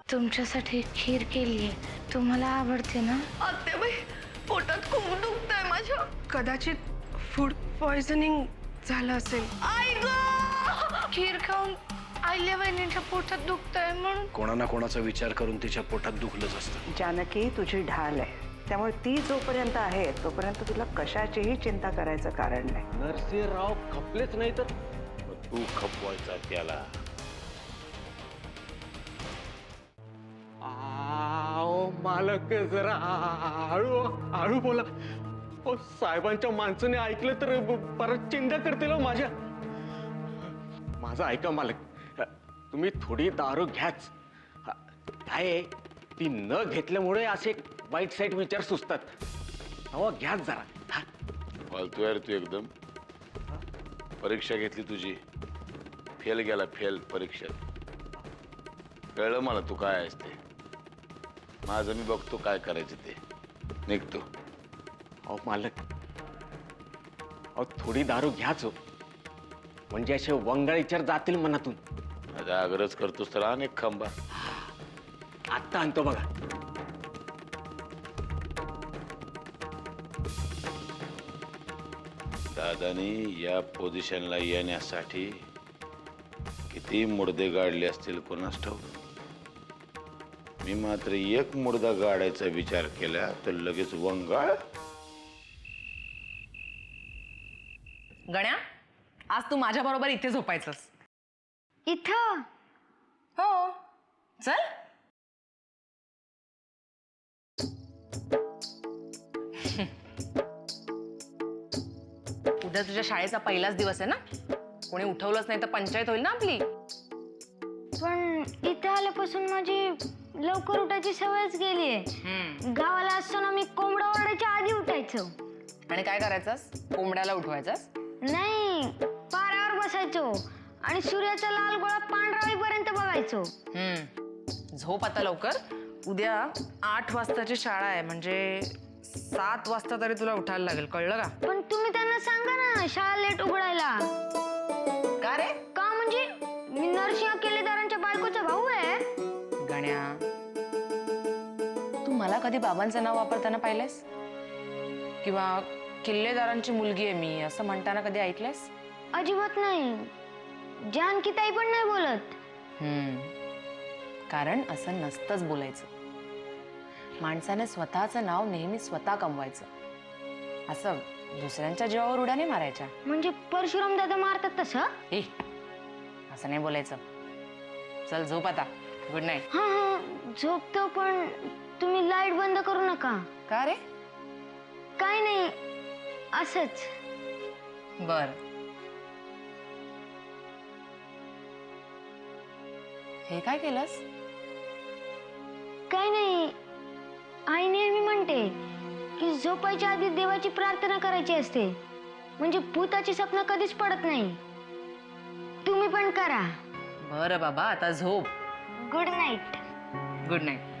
तुमच्यासाठी खीर केलीये, तुम्हाला आवडते ना? आत्याबाई, पोटात खूप दुखतंय माझ्या. कदाचित फूड पॉइझनिंग झालं असेल. आई गं! खीर खाऊन आईल्या बहिणीच्या पोटात दुखतंय म्हणून. कोणा ना कोणाचा विचार करून तिच्या पोटात दुखलंच असतं. जानकी तुझी ढाल आहे, त्यामुळे ती जोपर्यंत आहे तोपर्यंत तुला कशाचीही चिंता करायचं कारण नाही. नरसिंहराव खपलेच नाही तर तू खपवायचा त्याला. आओ मालक, जरा हळू हळू बोला. ओ साहेबांच्या माणसाने ऐकलं तर परत चिंता करतील हो माझ्या. माझं ऐका मालक, तुम्ही थोडी दारू घ्याच. काय आहे, ती न घेतल्यामुळे असे वाईट साईट विचार सुचतात. अहो घ्याच जरा. फालतू यार तू एकदम. परीक्षा घेतली तुझी, फेल गेला, फेल परीक्षेत. कळलं मला तू काय आहेस ते. माझं मी बघतो काय करायचं ते. निघतो. अहो मालक, अहो थोडी दारू घ्याच हो, म्हणजे असे वंगाळ विचार जातील मनातून. माझा आग्रह करतोस तर अनेक खंबा. आत्ता आणतो बघा. दादानी या पोझिशनला येण्यासाठी किती मुर्दे गाडले असतील कोणास ठाऊक. मी मात्र एक मुर्दा गाडायचा विचार केला तर लगेच वंगाळ. गण्या, आज तू माझ्या बरोबर इथे झोपायचंस. इथं? हो, चल. उद्या तुझ्या शाळेचा पहिलाच दिवस आहे ना. कोणी उठवलंच नाही तर पंचायत होईल ना आपली. पण इथं आल्यापासून माझी लवकर उठायची सवयच गेलीये. गावाला असताना मी कोंबडा ओरडायच्या आधी उठायचो. आणि काय करायचंस? कोंबड्याला उठवायचंस? नाही, पारावर बसायचो आणि सूर्याचा लाल गोळा पांढरा होईपर्यंत बघायचो. झोप आता लवकर. उद्या 8 वाजताची शाळा आहे, म्हणजे 7 वाजता तरी तुला उठायला लागेल. कळलं का? पण तुम्ही त्यांना सांगा ना शाळा लेट उघडायला. का रे? का म्हणजे मी नरसिंह केलेदारांच्या बायकोचा भाऊ आहे. गण्या, तू मला कधी बाबांचं नाव वापरताना पाहिलंयस? किंवा किल्लेदारांची मुलगी आहे मी असं म्हणताना कधी ऐकलंयस? अजिबात नाही. जानकी ताई पण नाही बोलत. कारण असं नसतंच बोलायचं. माणसाने स्वतःचं नाव नेहमी स्वतः कमवायचं. असं दुसऱ्यांच्या जीवावर उड्या नाही मारायच्या. म्हणजे परशुराम दादा मारतात तसं? ए, असं नाही बोलायचं. चल झोप आता. Good night. हा हा, झोपतो, पण तुम्ही लाईट बंद करू नका. का रे? काय नाही, असंच. बर. हे काय केलंस? काय नाही, आई नेहमी म्हणते की झोपायच्या आधी देवाची प्रार्थना करायची असते, म्हणजे भूताची स्वप्न कधीच पडत नाही. तुम्ही पण करा. बरं बाबा, आता झोप. Good night. Good night.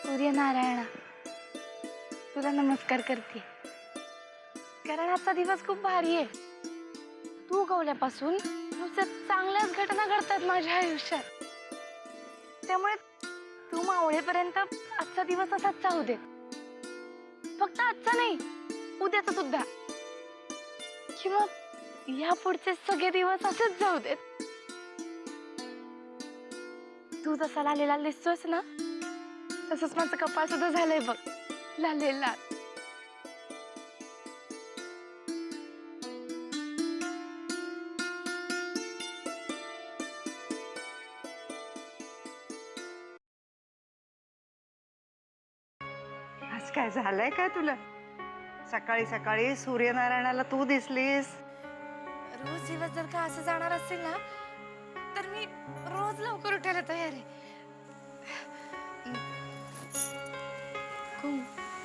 Suryanarayana, तुला नमस्कार करते, कारण आजचा दिवस खूप भारी आहे. तू उगवल्यापासून नुसत्या चांगल्याच घटना घडतात माझ्या आयुष्यात. त्यामुळे तू मावळेपर्यंत आजचा दिवस असाच चालू दे. फक्त आजचा नाही, उद्याचा सुद्धा, किंवा या पुढचे सगळे दिवस असेच जाऊ देत. तू जसा लालेला दिसतोस ना, तसंच माझं कपाळ सुद्धा झालंय बघ, लाले लाल. आज काय झालंय काय तुला? सकाळी सकाळी सूर्यनारायणाला तू दिसलीस. रोज दिवस जर का असं जाणार असेल ना, तर मी रोज लवकर उठायला तयार आहे.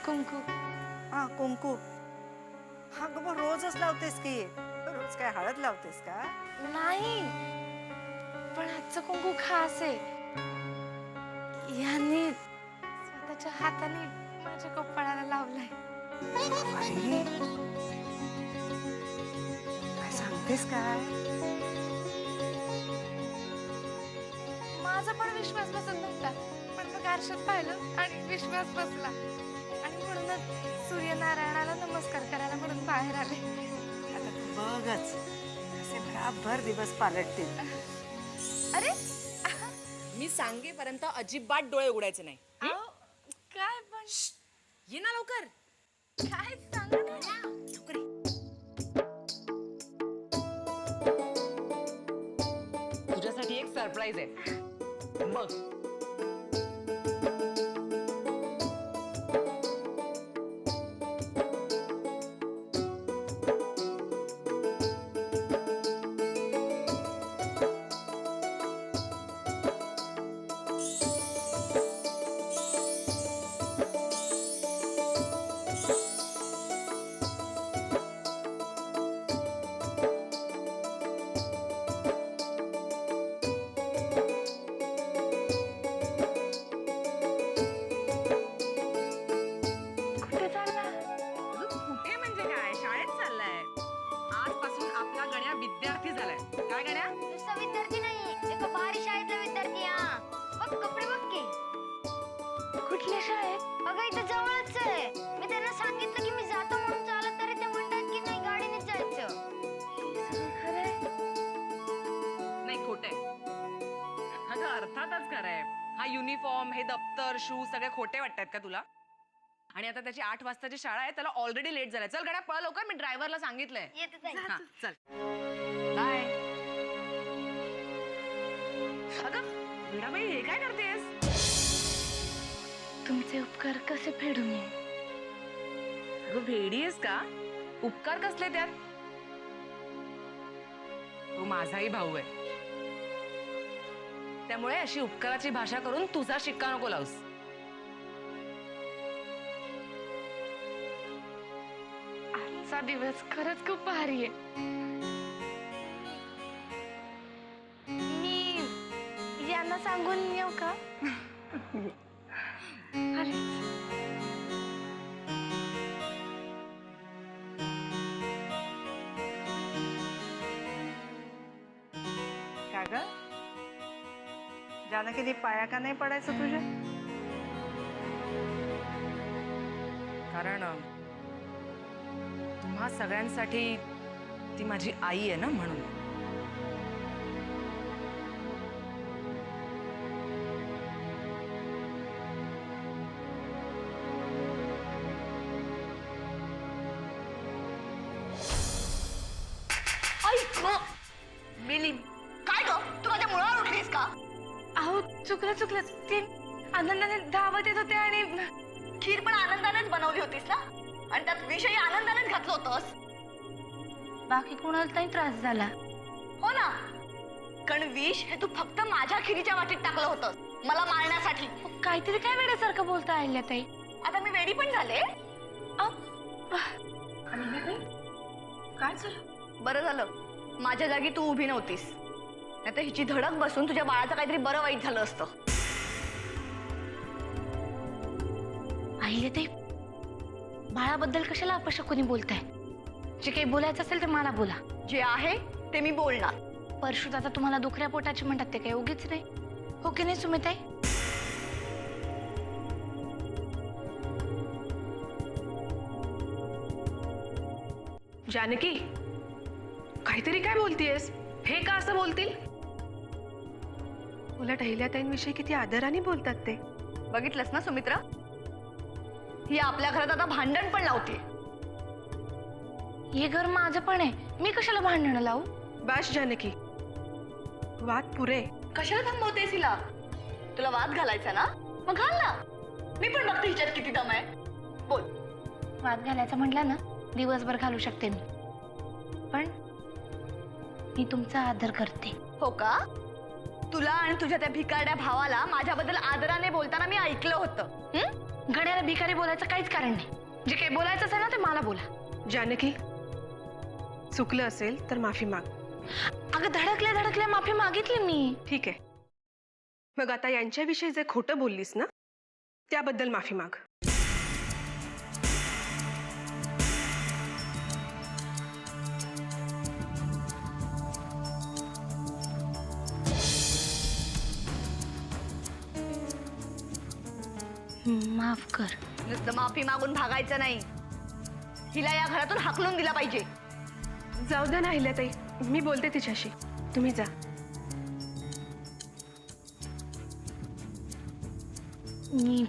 कुंकू. हा, कुंकू. हा ग, मग रोजच लावतेस की? रोज काय हळद लावतेस का? नाही, पण आजचं कुंकू खास आहे. यांनी स्वतःच्या हाताने माझ्या कपाळाला लावलंय. काय सांगतेस काय? माझा पण विश्वास बसत नव्हता, पण मग आरशात पाहिलं आणि विश्वास बसला. आणि म्हणूनच सूर्यनारायणाला नमस्कार करायला म्हणून बाहेर आले. आता तू बघच कसे भराभर दिवस पालटतील. अरे मी सांगेपर्यंत अजिबात डोळे उघडायचे नाही. अहो, काय पण ये ना लवकर. काय सांगा ना. तुझ्यासाठी एक सरप्राईज आहे बघ. कुठे चालला? कुठे म्हणजे काय, शाळेत चाललाय. आजपासून आपला गण्या विद्यार्थी झालाय. काय गण्या? नुसता विद्यार्थी नाही, एका भारी शाळेतला विद्यार्थी. हा बघ, कपडे बघ की. कुठल्या शाळेत? अगं इथं जवळच आहे. मी त्यांना सांगितलं की मी जातो म्हणून चालत, तरी ते म्हणतात की नाही, गाडीनेच जायचं. खरंय? नाही, खोटंय. अगं अर्थातच खरंय. हा युनिफॉर्म, हे दप्तर, शूज सगळे खोटे वाटतात का तुला? आणि आता त्याची 8 वाजताची शाळा आहे, त्याला ऑलरेडी लेट झालाय. चल गड्या, पळ लवकर, मी ड्रायव्हरला सांगितलंय. येतच आहे. हा, चल बाय. अगं वीणाबाई, हे काय करतेस? तुमचे उपकार कसे फेडू मी? अगं भेडी आहेस का? उपकार कसले त्यात? तो माझाही भाऊ आहे, त्यामुळे अशी उपकाराची भाषा करून तुझा शिक्का नको लावूस. आजचा दिवस खरंच खूप भारी आहे. मी यांना सांगून येऊ का? अरे का ग, जानकीने पाया का नाही पडायचं तुझ्या? कारण तुम्हा सगळ्यांसाठी ती माझी आई आहे ना, म्हणून. काय ग, तू माझ्या मुळावर उठलीस का? अहो, चुकलं. ते आनंदाने धावत येत होते आणि खीर पण आनंदानेच बनवली होतीस ना, आणि त्यात विषयी आनंदानेच घातलं होतंस. बाकी कोणाला काही त्रास झाला? हो ना, कारण विष हे तू फक्त माझ्या खिरीच्या वाटीत टाकलं होतंस, मला मारण्यासाठी. काहीतरी काय वेड्यासारखं बोलता आल्या ताई. आता मी वेडी पण झाले. काय झालं? बरं झालं माझ्या जागी तू उभी नव्हतीस, नाहीतर हिची धडक बसून तुझ्या बाळाचं काहीतरी बरं वाईट झालं असतं. अहिले ते बाळाबद्दल कशाला अपशकुनी बोलताय? जे काही बोलायचं असेल ते मला बोला. जे आहे ते मी बोलणार. परशुत आता तुम्हाला दुखऱ्या पोटाची म्हणतात ते काही उगीच नाही, हो की नाही सुमिताई? जानकी, काहीतरी काय बोलतीयस? हे का असं बोलतील? उलट अहिल्याताईंविषयी किती आदराने बोलतात ते. बघितलंस ना सुमित्रा, ही आपल्या घरात आता भांडण पण लावते. हे घर माझं पण आहे, मी कशाला भांडणं लावू? बाश जानकी, वाद पुरे. कशाला थांबवतेस हिला? तुला वाद घालायचा ना, मग घाल ना. मी पण बघते हिच्यात किती दम आहे. बोल. वाद घालायचं म्हटलं ना, दिवसभर घालू शकते मी, पण मी तुमचा आदर करते. हो का? तुला आणि तुझ्या त्या भिकारड्या भावाला माझ्याबद्दल आदराने बोलताना मी ऐकलं होतं. घड्याला भिकारी बोलायचं काहीच कारण नाही. जे काही बोलायचं असेल ना ते मला बोला. जानकी, चुकलं असेल तर माफी माग. अगं धडकल्या माफी मागितली मी. ठीक आहे, मग आता यांच्याविषयी जे खोटं बोललीस ना, त्याबद्दल माफी माग. माफ कर. नुसतं माफी मागून भागायचं नाही, हिला या घरातून हाकलून दिला पाहिजे. जाऊ द्या ना अहिल्याताई, मी बोलते तिच्याशी. तुम्ही जा. मी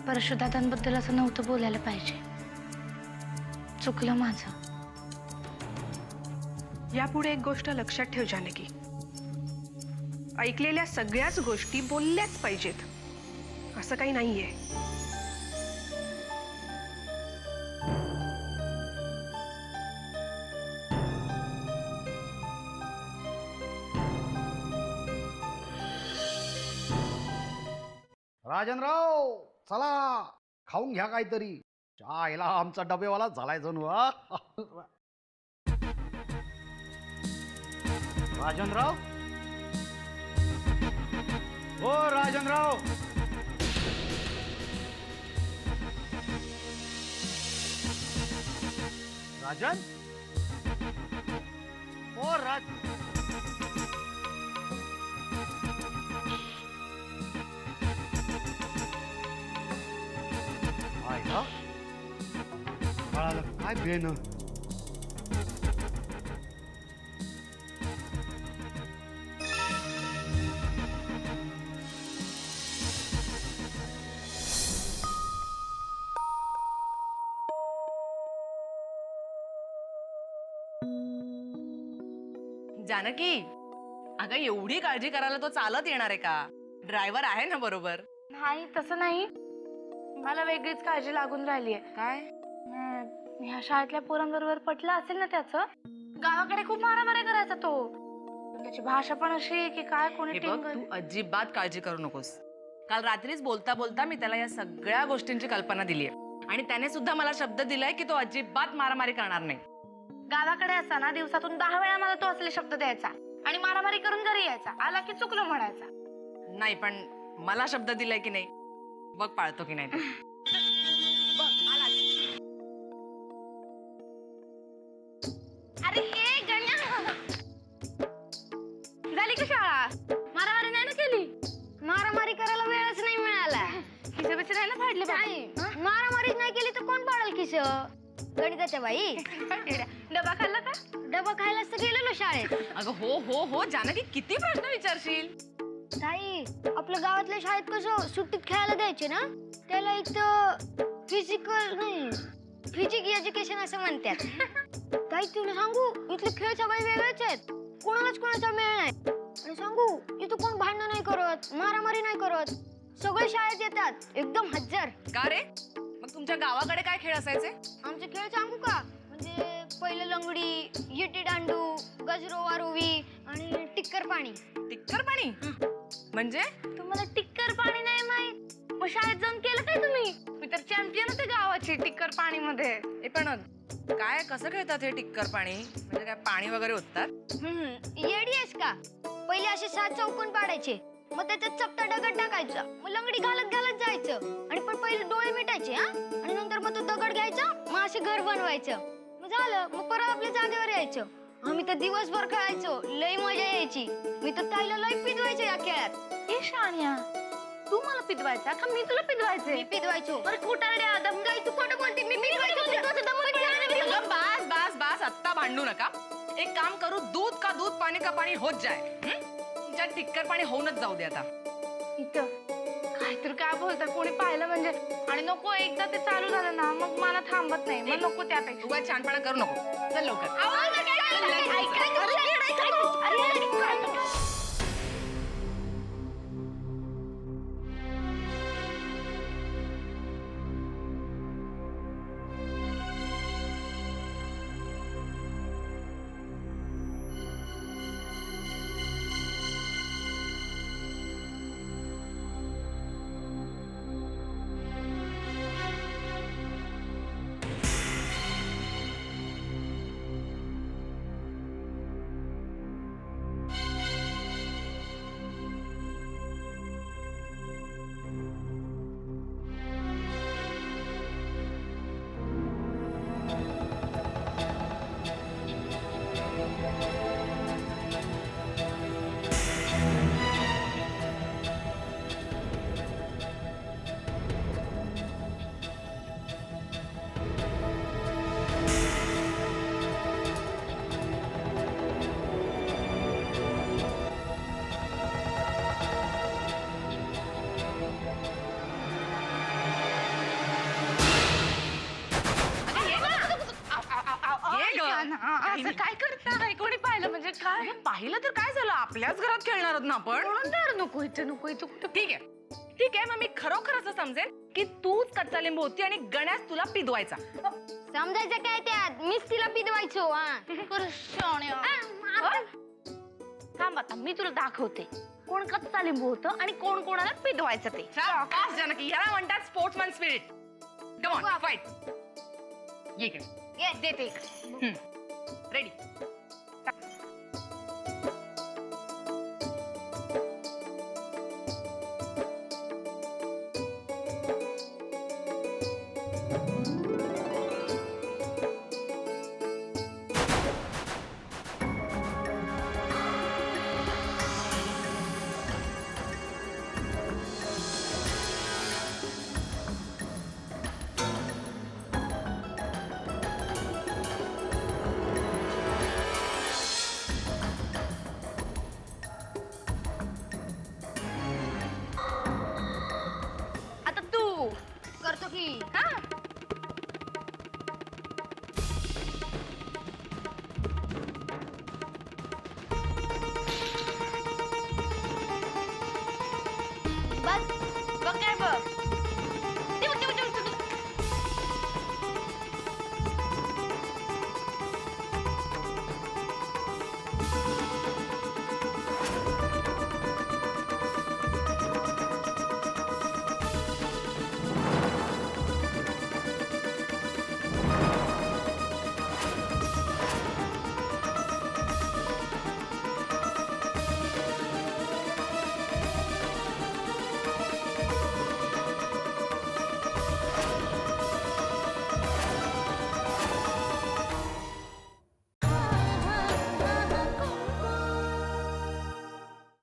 परशुदादांबद्दल असं नव्हतं बोलायला पाहिजे. चुकलं माझं. यापुढे एक गोष्ट लक्षात ठेव जानकी, ऐकलेल्या सगळ्याच गोष्टी बोलल्याच पाहिजेत असं काही नाहीये. राजनराव, चला खाऊन घ्या काहीतरी. चायला आमचा डबेवाला झालाय जणू. राजनराव, हो राजनराव. राजन, हो राज. आयला बाळाला काय बेन. जानकी, अगं एवढी काळजी करायला तो चालत येणार आहे का? ड्रायव्हर आहे ना बरोबर? नाही तसं नाही, मला वेगळीच काळजी लागून राहिली आहे. काय? ह्या शाळेतल्या पोरांबरोबर पटलं असेल ना त्याचं. गावाकडे खूप मारामारी करायचा तो. त्याची भाषा पण अशी आहे की काय कोणी हे बघ, टिंगल. तू अजिबात काळजी करू नकोस. काल रात्रीच बोलता बोलता मी त्याला या सगळ्या गोष्टींची कल्पना दिलीये आणि त्याने सुद्धा मला शब्द दिलाय की तो अजिबात मारामारी करणार नाही. गावाकडे असताना दिवसातून 10 वेळा मला तो असले शब्द द्यायचा आणि मारामारी करून घरी यायचा. आला की चुकलं म्हणायचा. नाही, पण मला शब्द दिलाय की नाही बघ, पाळतो की नाही ते. बघ, आलाच. अरे हे गण्या, झाली का शाळा? मारामारी नाही ना केली? मारामारी करायला वेळच नाही मिळाला. खिसे बिसे नाही ना फाडले? नाही, मारामारीच नाही केली तर कोण पाळल किस? गणिताच्या बाई. डबा खाल्ला का? डबा खायलाच तर गेलेलो शाळेत. अगं हो हो हो जानकी, किती प्रश्न विचारशील. ताई, आपल्या गावातल्या शाळेत कसं सुट्टीत खेळायला द्यायचे ना, त्याला एक तर फिजिकल नाही, फिजिक एज्युकेशन असं म्हणतात. ताई तुला सांगू, इथले खेळ सगळे वेगळेच आहेत. कोणालाच कोणाचा मेळ नाही. आणि सांगू, इथं कोण भांडण नाही करत, मारामारी नाही करत. सगळे शाळेत येतात एकदम हजर. का रे, मग तुमच्या गावाकडे काय खेळ असायचे? आमचे खेळ सांगू का? म्हणजे पहिलं लंगडी, विटी दांडू, गजरो वारुवी आणि टिक्कर पाणी. टिक्कर पाणी म्हणजे? तुम्हाला टिक्कर पाणी नाही माहित? मग शाळेत जाऊन केलं काय तुम्ही? मी तर चॅम्पियन होते गावाची टिक्कर पाणी मध्ये. हे पण काय, कसं खेळतात हे टिक्कर पाणी? म्हणजे काय पाणी वगैरे ओततात? येडी आहेस का? पहिले असे 7 चौकोन पाडायचे मग त्याच्यात चपटा दगड टाकायचा, मग लंगडी घालत घालत जायचं आणि पण पहिले डोळे मिटायचे हा, आणि नंतर मग तो दगड घ्यायचा, मग असे घर बनवायचं. मग झालं, मग परत आपल्या जागेवर यायचं. आम्ही तर दिवसभर खेळायचो, लई मजा यायची. मी तर ताईला लई पिदवायचे या खेळात. ए शाण्या, तू मला पिदवायचा का मी तुला पिदवायचे? मी पिदवायचो. बरं खोटारड्या दम ताई तू खोटं बोलते, मी पिदवायचो. अगं, बास बास बास, आत्ता भांडू नका. एक काम करू, दूध का दूध, पाणी का पाणी होत जाय. तुमच्या ठिक्कर पाणी होऊनच जाऊ दे आता. इथं काहीतरी काय बोलता, कोणी पाहिलं म्हणजे. आणि नको, एकदा ते चालू झालं ना मग मला थांबत नाही, मग नको त्यापेक्षा. उगाच छानपणा करू नको. चल लवकर. असं काय करताय, कोणी पाहिलं म्हणजे काय? पाहिलं तर काय झालं, आपल्याच घरात खेळणार आहोत ना आपण. म्हणून तर नको इथं, नको इथं कुठं. ठीक आहे ठीक आहे, मग मी खरोखर असं समजेल की तूच कच्चा लिंबू होती आणि गण्यास तुला पिदवायचा. समजायचं काय त्यात, मीच तिला पिदवायचो. थांब आता, मी तुला दाखवते कोण कच्चा लिंबू होतं आणि कोण कोणाला पिदवायचं ते. शाबास जानकी, ह्याला म्हणतात sportsman spirit. Come on, fight. ये इकडे. देते. रेडी. आता तू करतो की. हा बघ बघ काय बघ.